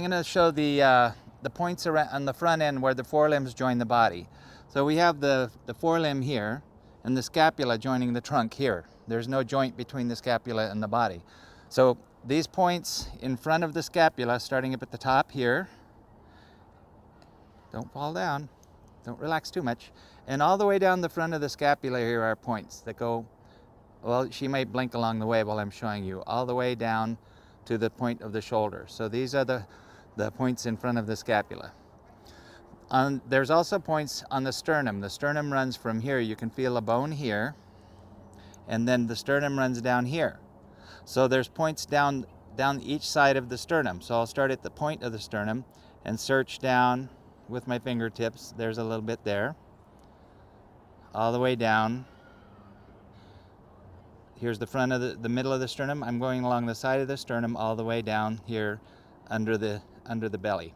I'm going to show the points around on the front end where the forelimbs join the body. So we have the forelimb here and the scapula joining the trunk here. There's no joint between the scapula and the body. So these points in front of the scapula, starting up at the top here, don't fall down, don't relax too much, and all the way down the front of the scapula here are points that go, well, she might blink along the way while I'm showing you, all the way down to the point of the shoulder. So these are the points in front of the scapula. There's also points on the sternum. The sternum runs from here. You can feel a bone here, and then the sternum runs down here. So there's points down each side of the sternum. So I'll start at the point of the sternum and search down with my fingertips. There's a little bit there. All the way down. Here's the front of the middle of the sternum. I'm going along the side of the sternum all the way down here under the belly.